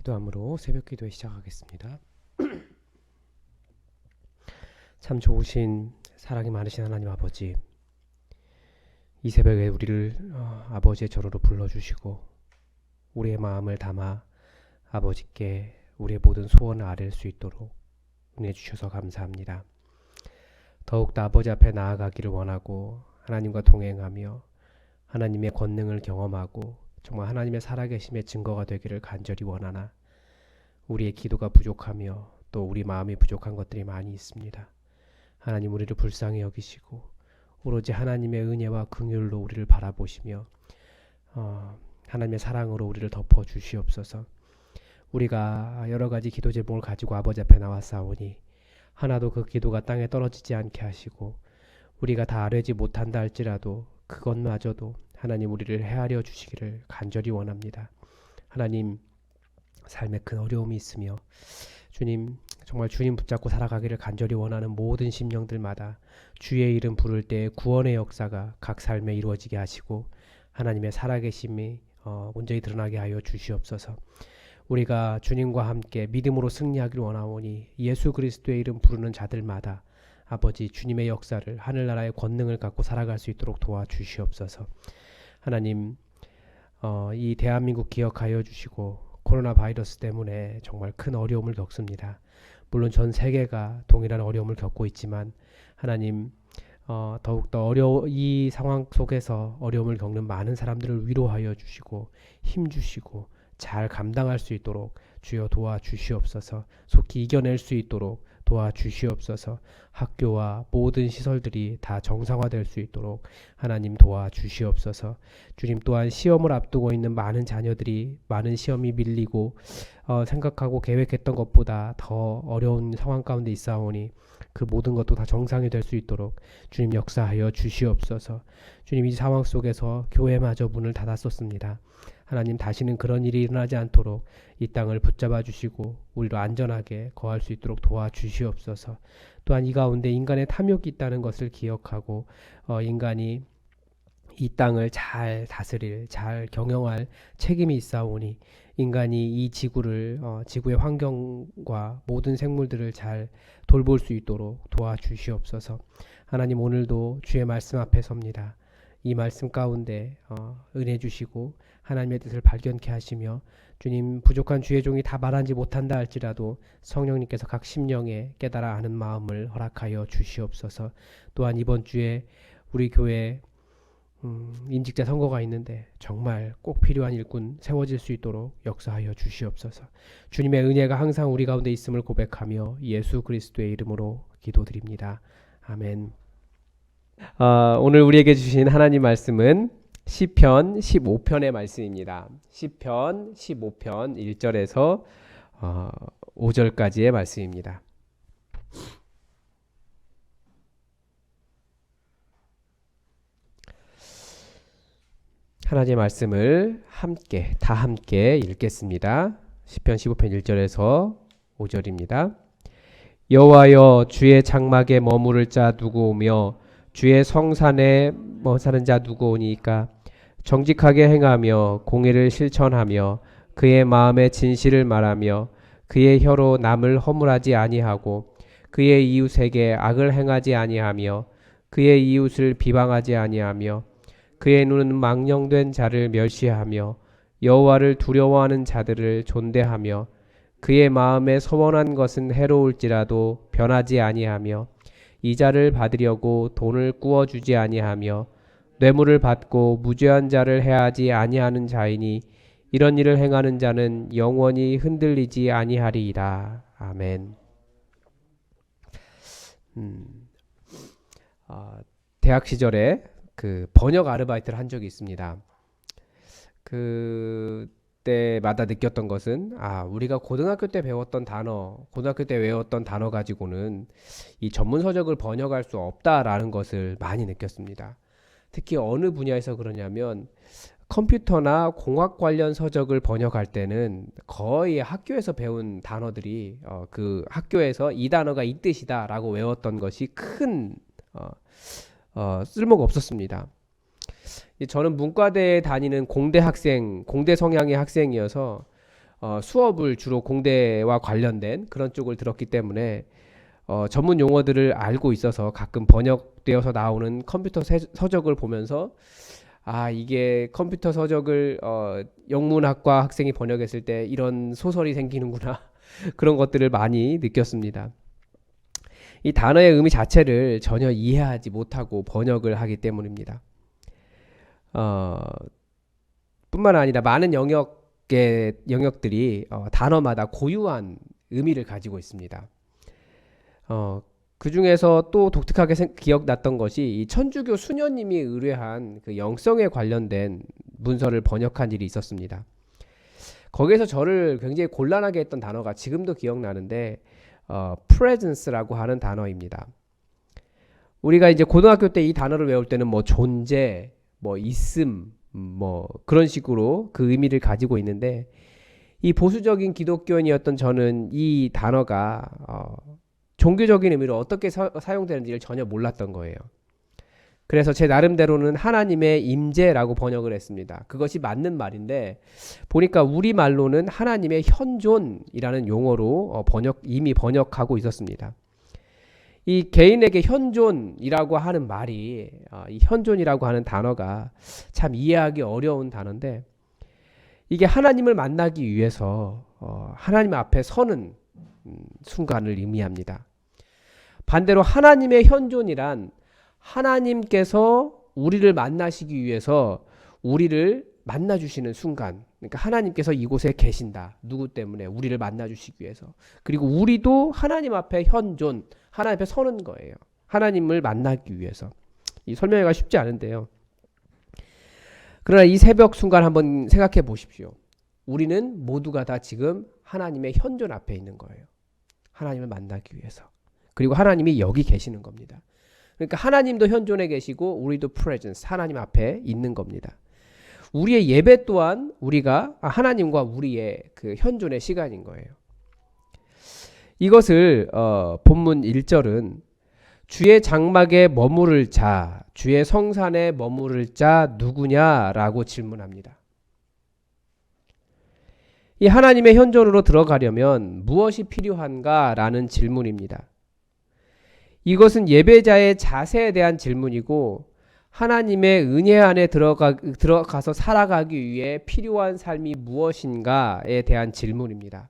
기도함으로 새벽 기도에 시작하겠습니다. 참 좋으신 사랑이 많으신 하나님 아버지, 이 새벽에 우리를 아버지의 전으로 불러주시고 우리의 마음을 담아 아버지께 우리의 모든 소원을 아뢰 수 있도록 은혜 주셔서 감사합니다. 더욱더 아버지 앞에 나아가기를 원하고 하나님과 동행하며 하나님의 권능을 경험하고 정말 하나님의 살아계심의 증거가 되기를 간절히 원하나 우리의 기도가 부족하며 또 우리 마음이 부족한 것들이 많이 있습니다. 하나님, 우리를 불쌍히 여기시고 오로지 하나님의 은혜와 긍휼로 우리를 바라보시며 하나님의 사랑으로 우리를 덮어 주시옵소서. 우리가 여러 가지 기도 제목을 가지고 아버지 앞에 나왔사오니 하나도 그 기도가 땅에 떨어지지 않게 하시고 우리가 다 아뢰지 못한다 할지라도 그것마저도 하나님 우리를 헤아려 주시기를 간절히 원합니다. 하나님, 삶에 큰 어려움이 있으며 주님, 정말 주님 붙잡고 살아가기를 간절히 원하는 모든 심령들마다 주의 이름 부를 때 구원의 역사가 각 삶에 이루어지게 하시고 하나님의 살아계심이 온전히 드러나게 하여 주시옵소서. 우리가 주님과 함께 믿음으로 승리하기를 원하오니 예수 그리스도의 이름 부르는 자들마다 아버지 주님의 역사를, 하늘나라의 권능을 갖고 살아갈 수 있도록 도와주시옵소서. 하나님, 이 대한민국 기억하여 주시고 코로나 바이러스 때문에 정말 큰 어려움을 겪습니다. 물론 전 세계가 동일한 어려움을 겪고 있지만 하나님, 더욱더 이 상황 속에서 어려움을 겪는 많은 사람들을 위로하여 주시고 힘 주시고 잘 감당할 수 있도록 주여 도와주시옵소서. 속히 이겨낼 수 있도록 도와주시옵소서. 학교와 모든 시설들이 다 정상화될 수 있도록 하나님 도와주시옵소서. 주님, 또한 시험을 앞두고 있는 많은 자녀들이 많은 시험이 밀리고 생각하고 계획했던 것보다 더 어려운 상황 가운데 있사오니 그 모든 것도 다 정상이 될 수 있도록 주님 역사하여 주시옵소서. 주님, 이 상황 속에서 교회마저 문을 닫았었습니다. 하나님, 다시는 그런 일이 일어나지 않도록 이 땅을 붙잡아 주시고 우리로 안전하게 거할 수 있도록 도와주시옵소서. 또한 이 가운데 인간의 탐욕이 있다는 것을 기억하고 인간이 이 땅을 잘 다스릴, 잘 경영할 책임이 있사오니 인간이 이 지구를 지구의 환경과 모든 생물들을 잘 돌볼 수 있도록 도와주시옵소서. 하나님, 오늘도 주의 말씀 앞에 섭니다. 이 말씀 가운데 은혜 주시고 하나님의 뜻을 발견케 하시며 주님, 부족한 주의 종이 다 말하지 못한다 할지라도 성령님께서 각 심령에 깨달아 아는 마음을 허락하여 주시옵소서. 또한 이번 주에 우리 교회 임직자 선거가 있는데 정말 꼭 필요한 일꾼 세워질 수 있도록 역사하여 주시옵소서. 주님의 은혜가 항상 우리 가운데 있음을 고백하며 예수 그리스도의 이름으로 기도드립니다. 아멘. 오늘 우리에게 주신 하나님 말씀은 시편 15편의 말씀입니다. 시편 15편 1절에서 5절까지의 말씀입니다. 하나님의 말씀을 다 함께 읽겠습니다. 시편 15편 1절에서 5절입니다. 여호와여, 주의 장막에 머무를 자 누구 오며 주의 성산에 사는 자 누구 오니까? 정직하게 행하며 공의를 실천하며 그의 마음에 진실을 말하며 그의 혀로 남을 허물하지 아니하고 그의 이웃에게 악을 행하지 아니하며 그의 이웃을 비방하지 아니하며 그의 눈은 망령된 자를 멸시하며 여호와를 두려워하는 자들을 존대하며 그의 마음에 서원한 것은 해로울지라도 변하지 아니하며 이자를 받으려고 돈을 꾸어주지 아니하며 뇌물을 받고 무죄한 자를 해하지 아니하는 자이니 이런 일을 행하는 자는 영원히 흔들리지 아니하리이다. 아멘. 대학 시절에 그 번역 아르바이트를 한 적이 있습니다. 그때마다 느꼈던 것은 우리가 고등학교 때 배웠던 단어, 고등학교 때 외웠던 단어 가지고는 이 전문 서적을 번역할 수 없다라는 것을 많이 느꼈습니다. 특히 어느 분야에서 그러냐면 컴퓨터나 공학 관련 서적을 번역할 때는 거의 학교에서 배운 단어들이 그 학교에서 이 단어가 이 뜻이다라고 외웠던 것이 큰 쓸모가 없었습니다. 저는 문과대에 다니는 공대 성향의 학생이어서 수업을 주로 공대와 관련된 그런 쪽을 들었기 때문에 전문 용어들을 알고 있어서 가끔 번역되어서 나오는 컴퓨터 서적을 보면서 이게 컴퓨터 서적을 영문학과 학생이 번역했을 때 이런 소설이 생기는구나 그런 것들을 많이 느꼈습니다. 이 단어의 의미 자체를 전혀 이해하지 못하고 번역을 하기 때문입니다. 뿐만 아니라 많은 영역들이 단어마다 고유한 의미를 가지고 있습니다. 그 중에서 또 독특하게 기억났던 것이 이 천주교 수녀님이 의뢰한 그 영성에 관련된 문서를 번역한 일이 있었습니다. 거기에서 저를 굉장히 곤란하게 했던 단어가 지금도 기억나는데 presence라고 하는 단어입니다. 우리가 이제 고등학교 때 이 단어를 외울 때는 뭐 존재, 뭐 있음, 뭐 그런 식으로 그 의미를 가지고 있는데 이 보수적인 기독교인이었던 저는 이 단어가 종교적인 의미로 어떻게 사용되는지를 전혀 몰랐던 거예요. 그래서 제 나름대로는 하나님의 임재라고 번역을 했습니다. 그것이 맞는 말인데 보니까 우리말로는 하나님의 현존이라는 용어로 이미 번역하고 있었습니다. 이 개인에게 현존이라고 하는 말이 이 현존이라고 하는 단어가 참 이해하기 어려운 단어인데 이게 하나님을 만나기 위해서 하나님 앞에 서는 순간을 의미합니다. 반대로 하나님의 현존이란 하나님께서 우리를 만나시기 위해서 우리를 만나주시는 순간, 그러니까 하나님께서 이곳에 계신다. 누구 때문에? 우리를 만나주시기 위해서. 그리고 우리도 하나님 앞에 현존, 하나님 앞에 서는 거예요. 하나님을 만나기 위해서. 이 설명하기가 쉽지 않은데요. 그러나 이 새벽 순간 한번 생각해 보십시오. 우리는 모두가 다 지금 하나님의 현존 앞에 있는 거예요. 하나님을 만나기 위해서. 그리고 하나님이 여기 계시는 겁니다. 그러니까 하나님도 현존에 계시고 우리도 presence, 하나님 앞에 있는 겁니다. 우리의 예배 또한 우리가 하나님과 우리의 그 현존의 시간인 거예요. 이것을 본문 1절은 주의 장막에 머무를 자, 주의 성산에 머무를 자 누구냐라고 질문합니다. 이 하나님의 현존으로 들어가려면 무엇이 필요한가라는 질문입니다. 이것은 예배자의 자세에 대한 질문이고 하나님의 은혜 안에 들어가서 살아가기 위해 필요한 삶이 무엇인가에 대한 질문입니다.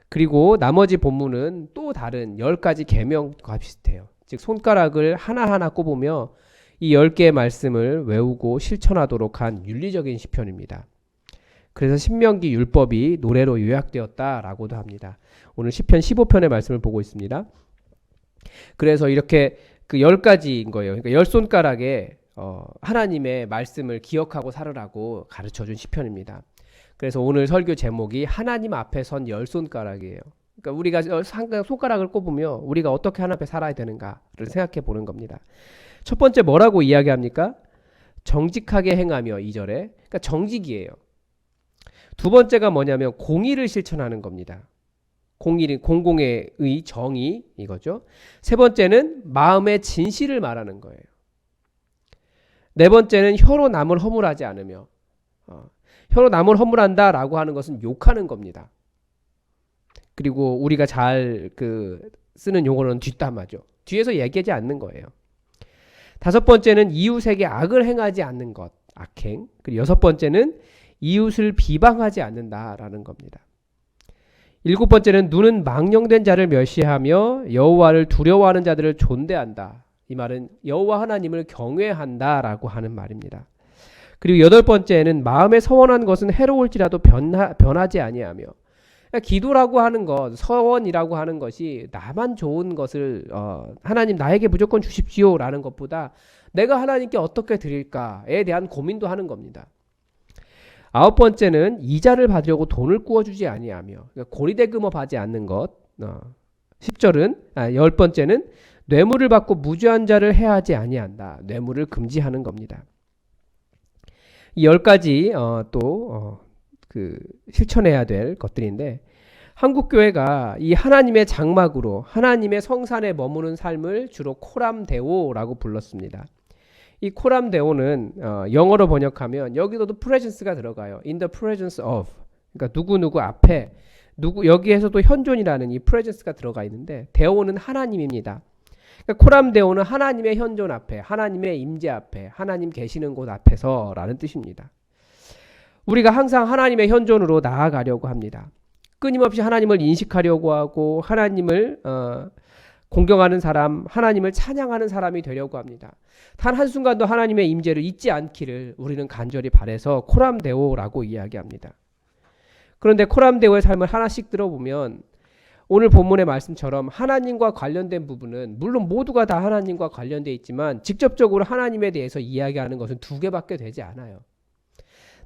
그리고 나머지 본문은 또 다른 10가지 계명과 비슷해요. 즉 손가락을 하나하나 꼽으며 이 10개의 말씀을 외우고 실천하도록 한 윤리적인 시편입니다. 그래서 신명기 율법이 노래로 요약되었다라고도 합니다. 오늘 시편 15편의 말씀을 보고 있습니다. 그래서 이렇게 그 10가지인 거예요. 그러니까 10손가락에 하나님의 말씀을 기억하고 살으라고 가르쳐준 시편입니다. 그래서 오늘 설교 제목이 하나님 앞에 선 10손가락이에요. 그러니까 우리가 손가락을 꼽으며 우리가 어떻게 하나님 앞에 살아야 되는가를 생각해 보는 겁니다. 첫 번째 뭐라고 이야기합니까? 정직하게 행하며 2절에. 그러니까 정직이에요. 두 번째가 뭐냐면 공의를 실천하는 겁니다. 공공의 의, 정의 이거죠. 세 번째는 마음의 진실을 말하는 거예요. 네 번째는 혀로 남을 허물하지 않으며 혀로 남을 허물한다라고 하는 것은 욕하는 겁니다. 그리고 우리가 잘 쓰는 용어로는 뒷담화죠. 뒤에서 얘기하지 않는 거예요. 다섯 번째는 이웃에게 악을 행하지 않는 것, 악행. 그리고 여섯 번째는 이웃을 비방하지 않는다라는 겁니다. 일곱 번째는 눈은 망령된 자를 멸시하며 여호와를 두려워하는 자들을 존대한다. 이 말은 여호와 하나님을 경외한다라고 하는 말입니다. 그리고 여덟 번째는 마음에 서원한 것은 해로울지라도 변하지 아니하며, 그러니까 기도라고 하는 것, 서원이라고 하는 것이 나만 좋은 것을 하나님 나에게 무조건 주십시오라는 것보다 내가 하나님께 어떻게 드릴까에 대한 고민도 하는 겁니다. 아홉 번째는 이자를 받으려고 돈을 구워주지 아니하며, 그러니까 고리대금업하지 않는 것. 10절은 열 번째는 뇌물을 받고 무죄한 자를 해하지 아니한다. 뇌물을 금지하는 겁니다. 이 10가지 실천해야 될 것들인데 한국 교회가 이 하나님의 장막으로 하나님의 성산에 머무는 삶을 주로 코람데오라고 불렀습니다. 이 코람데오는 영어로 번역하면 여기서도 presence가 들어가요. In the presence of. 그러니까 누구누구 앞에 여기에서도 현존이라는 이 프레젠스가 들어가 있는데 데오는 하나님입니다. 그러니까 코람 데오는 하나님의 현존 앞에, 하나님의 임재 앞에, 하나님 계시는 곳 앞에서라는 뜻입니다. 우리가 항상 하나님의 현존으로 나아가려고 합니다. 끊임없이 하나님을 인식하려고 하고 하나님을 공경하는 사람, 하나님을 찬양하는 사람이 되려고 합니다. 단 한순간도 하나님의 임재를 잊지 않기를 우리는 간절히 바라서 코람데오라고 이야기합니다. 그런데 코람데오의 삶을 하나씩 들어보면 오늘 본문의 말씀처럼 하나님과 관련된 부분은 물론 모두가 다 하나님과 관련되어 있지만 직접적으로 하나님에 대해서 이야기하는 것은 2개밖에 되지 않아요.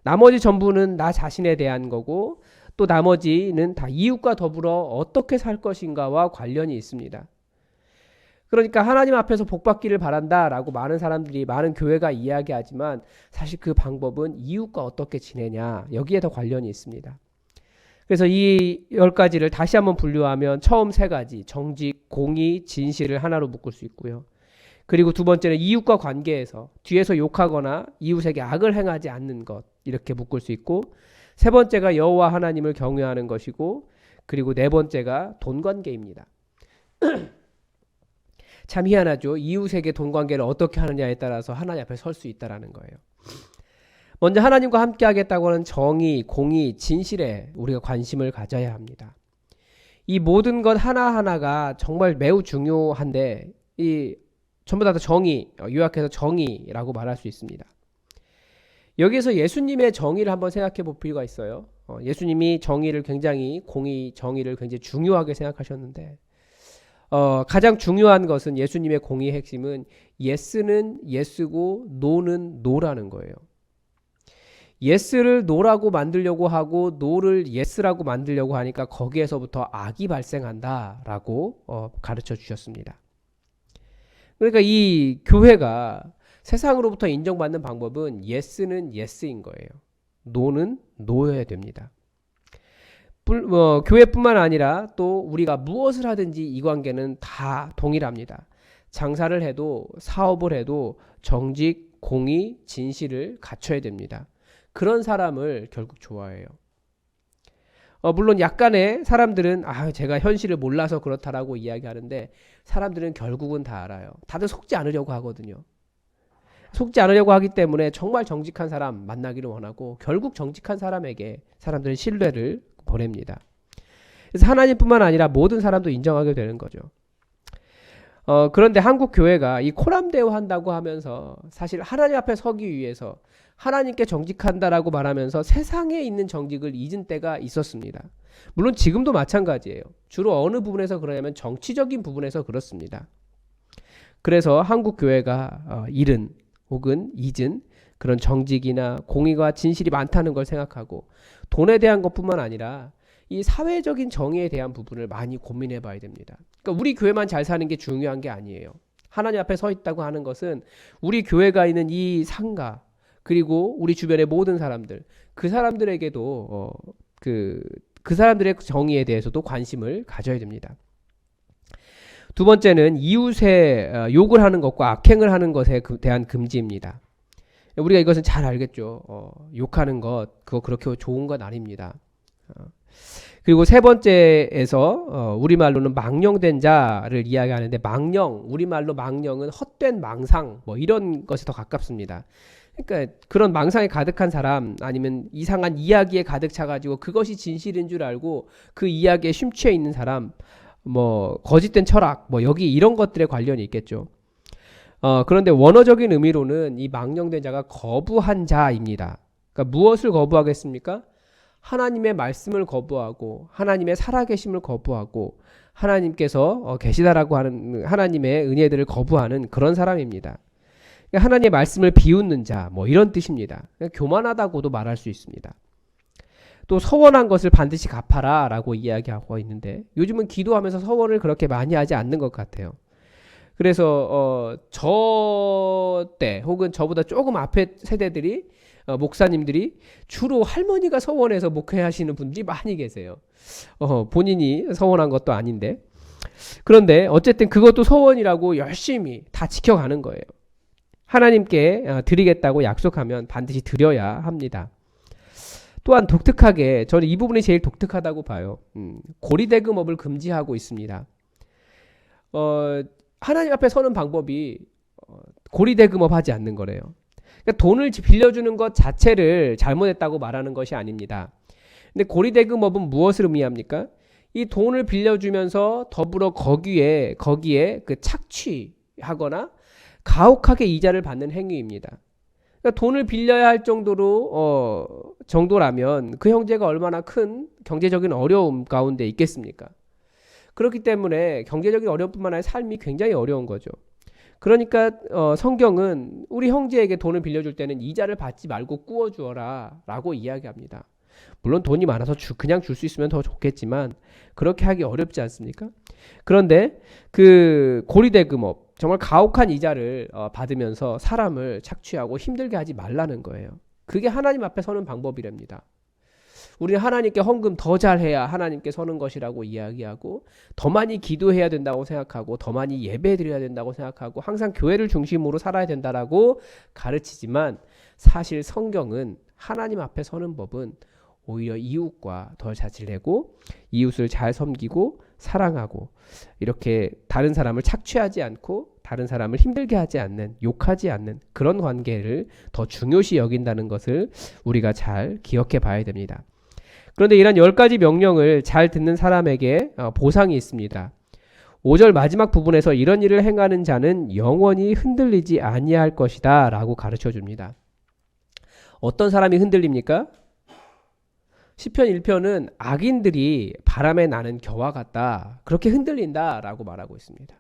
나머지 전부는 나 자신에 대한 거고 또 나머지는 다 이웃과 더불어 어떻게 살 것인가와 관련이 있습니다. 그러니까 하나님 앞에서 복받기를 바란다라고 많은 사람들이, 많은 교회가 이야기하지만 사실 그 방법은 이웃과 어떻게 지내냐, 여기에 더 관련이 있습니다. 그래서 이 10가지를 다시 한번 분류하면 처음 3가지, 정직, 공의, 진실을 하나로 묶을 수 있고요. 그리고 두 번째는 이웃과 관계에서 뒤에서 욕하거나 이웃에게 악을 행하지 않는 것, 이렇게 묶을 수 있고, 세 번째가 여호와 하나님을 경외하는 것이고, 그리고 네 번째가 돈 관계입니다. 참 희한하죠. 이웃에게 돈 관계를 어떻게 하느냐에 따라서 하나님 앞에 설 수 있다라는 거예요. 먼저 하나님과 함께 하겠다고 하는 정의, 공의, 진실에 우리가 관심을 가져야 합니다. 이 모든 것 하나하나가 정말 매우 중요한데 이 전부 다 정의, 요약해서 정의라고 말할 수 있습니다. 여기에서 예수님의 정의를 한번 생각해 볼 필요가 있어요. 예수님이 정의를 굉장히, 공의, 정의를 굉장히 중요하게 생각하셨는데 가장 중요한 것은 예수님의 공의의 핵심은 예스는 예스고 노는 노라는 거예요. 예스를 노라고 만들려고 하고 노를 예스라고 만들려고 하니까 거기에서부터 악이 발생한다라고 가르쳐 주셨습니다. 그러니까 이 교회가 세상으로부터 인정받는 방법은 예스는 예스인 거예요. 노는 노여야 됩니다. 교회뿐만 아니라 또 우리가 무엇을 하든지 이 관계는 다 동일합니다. 장사를 해도 사업을 해도 정직, 공의, 진실을 갖춰야 됩니다. 그런 사람을 결국 좋아해요. 물론 약간의 사람들은 제가 현실을 몰라서 그렇다라고 이야기하는데 사람들은 결국은 다 알아요. 다들 속지 않으려고 하거든요. 속지 않으려고 하기 때문에 정말 정직한 사람 만나기를 원하고 결국 정직한 사람에게 사람들은 신뢰를 보냅니다. 그래서 하나님뿐만 아니라 모든 사람도 인정하게 되는 거죠. 그런데 한국 교회가 이 코람데오 한다고 하면서 사실 하나님 앞에 서기 위해서 하나님께 정직한다라고 말하면서 세상에 있는 정직을 잊은 때가 있었습니다. 물론 지금도 마찬가지예요. 주로 어느 부분에서 그러냐면 정치적인 부분에서 그렇습니다. 그래서 한국 교회가 잃은 혹은 잊은 그런 정직이나 공의와 진실이 많다는 걸 생각하고 돈에 대한 것뿐만 아니라 이 사회적인 정의에 대한 부분을 많이 고민해 봐야 됩니다. 그러니까 우리 교회만 잘 사는 게 중요한 게 아니에요. 하나님 앞에 서 있다고 하는 것은 우리 교회가 있는 이 상가 그리고 우리 주변의 모든 사람들, 그 사람들에게도 그 사람들의 정의에 대해서도 관심을 가져야 됩니다. 두 번째는 이웃의 욕을 하는 것과 악행을 하는 것에 대한 금지입니다. 우리가 이것은 잘 알겠죠. 욕하는 것, 그거 그렇게 좋은 건 아닙니다. 그리고 세 번째에서 우리말로는 망령된 자를 이야기하는데 우리말로 망령은 헛된 망상 이런 것이 더 가깝습니다. 그러니까 그런 망상에 가득한 사람 아니면 이상한 이야기에 가득 차가지고 그것이 진실인 줄 알고 그 이야기에 심취해 있는 사람 거짓된 철학 여기 이런 것들에 관련이 있겠죠. 그런데 원어적인 의미로는 이 망령된 자가 거부한 자입니다. 그러니까 무엇을 거부하겠습니까? 하나님의 말씀을 거부하고 하나님의 살아계심을 거부하고 하나님께서 계시다라고 하는 하나님의 은혜들을 거부하는 그런 사람입니다. 하나님의 말씀을 비웃는 자 이런 뜻입니다. 교만하다고도 말할 수 있습니다. 또 서원한 것을 반드시 갚아라 라고 이야기하고 있는데 요즘은 기도하면서 서원을 그렇게 많이 하지 않는 것 같아요. 그래서 저 때 혹은 저보다 조금 앞에 세대들이 목사님들이 주로 할머니가 서원해서 목회하시는 분들이 많이 계세요. 본인이 서원한 것도 아닌데 그런데 어쨌든 그것도 서원이라고 열심히 다 지켜가는 거예요. 하나님께 드리겠다고 약속하면 반드시 드려야 합니다. 또한 독특하게 저는 이 부분이 제일 독특하다고 봐요. 고리대금업을 금지하고 있습니다. 하나님 앞에 서는 방법이 고리대금업 하지 않는 거래요. 그러니까 돈을 빌려주는 것 자체를 잘못했다고 말하는 것이 아닙니다. 근데 고리대금업은 무엇을 의미합니까? 이 돈을 빌려주면서 더불어 거기에 그 착취하거나 가혹하게 이자를 받는 행위입니다. 그러니까 돈을 빌려야 할 정도라면 그 형제가 얼마나 큰 경제적인 어려움 가운데 있겠습니까? 그렇기 때문에 경제적인 어려움뿐만 아니라 삶이 굉장히 어려운 거죠. 그러니까 성경은 우리 형제에게 돈을 빌려줄 때는 이자를 받지 말고 꾸어주어라 라고 이야기합니다. 물론 돈이 많아서 그냥 줄 수 있으면 더 좋겠지만 그렇게 하기 어렵지 않습니까? 그런데 그 고리대금업, 정말 가혹한 이자를 받으면서 사람을 착취하고 힘들게 하지 말라는 거예요. 그게 하나님 앞에 서는 방법이랍니다. 우리는 하나님께 헌금 더 잘해야 하나님께 서는 것이라고 이야기하고, 더 많이 기도해야 된다고 생각하고, 더 많이 예배드려야 된다고 생각하고, 항상 교회를 중심으로 살아야 된다라고 가르치지만, 사실 성경은 하나님 앞에 서는 법은 오히려 이웃과 더 잣을 내고 이웃을 잘 섬기고 사랑하고, 이렇게 다른 사람을 착취하지 않고 다른 사람을 힘들게 하지 않는, 욕하지 않는 그런 관계를 더 중요시 여긴다는 것을 우리가 잘 기억해 봐야 됩니다. 그런데 이런 10가지 명령을 잘 듣는 사람에게 보상이 있습니다. 5절 마지막 부분에서 이런 일을 행하는 자는 영원히 흔들리지 아니할 것이다 라고 가르쳐 줍니다. 어떤 사람이 흔들립니까? 시편 1편은 악인들이 바람에 나는 겨와 같다, 그렇게 흔들린다 라고 말하고 있습니다.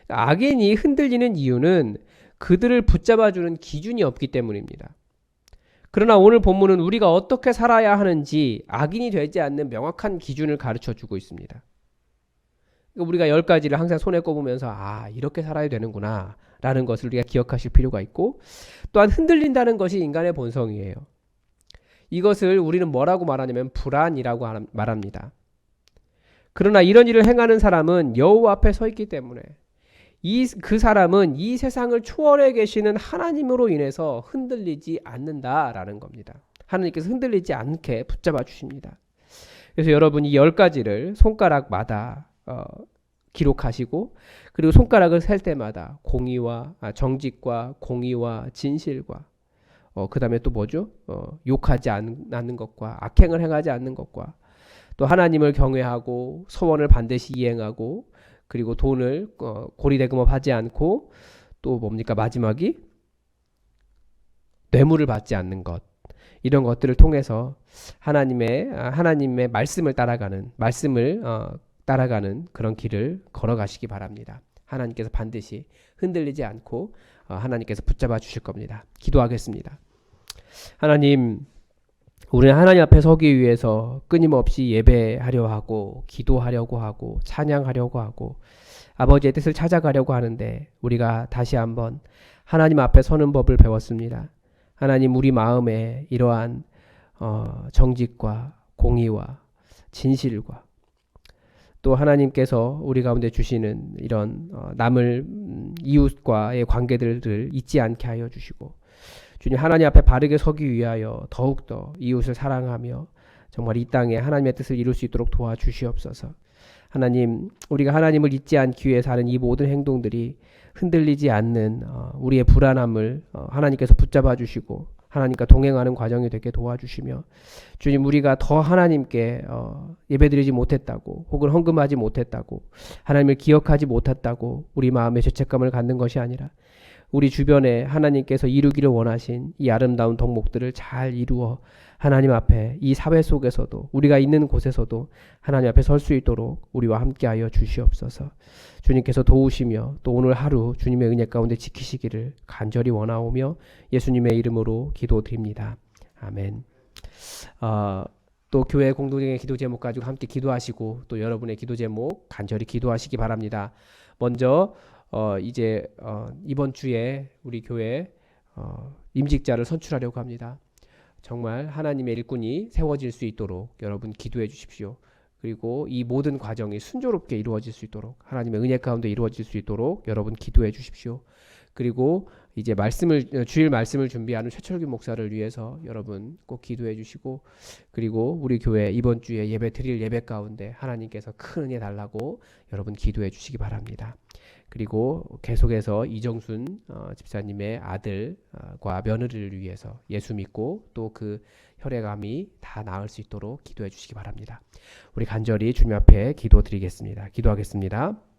악인이 흔들리는 이유는 그들을 붙잡아주는 기준이 없기 때문입니다. 그러나 오늘 본문은 우리가 어떻게 살아야 하는지 악인이 되지 않는 명확한 기준을 가르쳐주고 있습니다. 우리가 10가지를 항상 손에 꼽으면서 이렇게 살아야 되는구나 라는 것을 우리가 기억하실 필요가 있고, 또한 흔들린다는 것이 인간의 본성이에요. 이것을 우리는 뭐라고 말하냐면 불안이라고 말합니다. 그러나 이런 일을 행하는 사람은 여호와 앞에 서 있기 때문에 그 사람은 이 세상을 초월해 계시는 하나님으로 인해서 흔들리지 않는다라는 겁니다. 하나님께서 흔들리지 않게 붙잡아 주십니다. 그래서 여러분 이 10가지를 손가락마다 기록하시고, 그리고 손가락을 셀 때마다 정직과 공의와 진실과 그 다음에 또 뭐죠? 욕하지 않는 것과 악행을 행하지 않는 것과, 또 하나님을 경외하고 서원을 반드시 이행하고, 그리고 돈을 고리대금업 하지 않고, 또 뭡니까 마지막이 뇌물을 받지 않는 것, 이런 것들을 통해서 하나님의 말씀을 따라가는 그런 길을 걸어가시기 바랍니다. 하나님께서 반드시 흔들리지 않고 하나님께서 붙잡아 주실 겁니다. 기도하겠습니다. 하나님, 우리는 하나님 앞에 서기 위해서 끊임없이 예배하려 하고 기도하려고 하고 찬양하려고 하고 아버지의 뜻을 찾아가려고 하는데, 우리가 다시 한번 하나님 앞에 서는 법을 배웠습니다. 하나님, 우리 마음에 이러한 정직과 공의와 진실과, 또 하나님께서 우리 가운데 주시는 이런 이웃과의 관계들을 잊지 않게 하여 주시고, 주님, 하나님 앞에 바르게 서기 위하여 더욱더 이웃을 사랑하며 정말 이 땅에 하나님의 뜻을 이룰 수 있도록 도와주시옵소서. 하나님, 우리가 하나님을 잊지 않기 위해서 하는 이 모든 행동들이 흔들리지 않는 우리의 불안함을 하나님께서 붙잡아 주시고 하나님과 동행하는 과정이 되게 도와주시며, 주님, 우리가 더 하나님께 예배드리지 못했다고, 혹은 헌금하지 못했다고, 하나님을 기억하지 못했다고 우리 마음에 죄책감을 갖는 것이 아니라, 우리 주변에 하나님께서 이루기를 원하신 이 아름다운 덕목들을 잘 이루어 하나님 앞에 이 사회 속에서도, 우리가 있는 곳에서도 하나님 앞에 설 수 있도록 우리와 함께하여 주시옵소서. 주님께서 도우시며 또 오늘 하루 주님의 은혜 가운데 지키시기를 간절히 원하오며 예수님의 이름으로 기도드립니다. 아멘. 또 교회 공동적인 기도 제목 가지고 함께 기도하시고, 또 여러분의 기도 제목 간절히 기도하시기 바랍니다. 먼저 이제 이번 주에 우리 교회 임직자를 선출하려고 합니다. 정말 하나님의 일꾼이 세워질 수 있도록 여러분 기도해 주십시오. 그리고 이 모든 과정이 순조롭게 이루어질 수 있도록, 하나님의 은혜 가운데 이루어질 수 있도록 여러분 기도해 주십시오. 그리고 이제 주일 말씀을 준비하는 최철규 목사를 위해서 여러분 꼭 기도해 주시고, 그리고 우리 교회 이번 주에 예배 드릴 예배 가운데 하나님께서 큰 은혜 달라고 여러분 기도해 주시기 바랍니다. 그리고 계속해서 이정순 집사님의 아들과 며느리를 위해서 예수 믿고 또 그 혈액암이 다 나을 수 있도록 기도해 주시기 바랍니다. 우리 간절히 주님 앞에 기도드리겠습니다. 기도하겠습니다.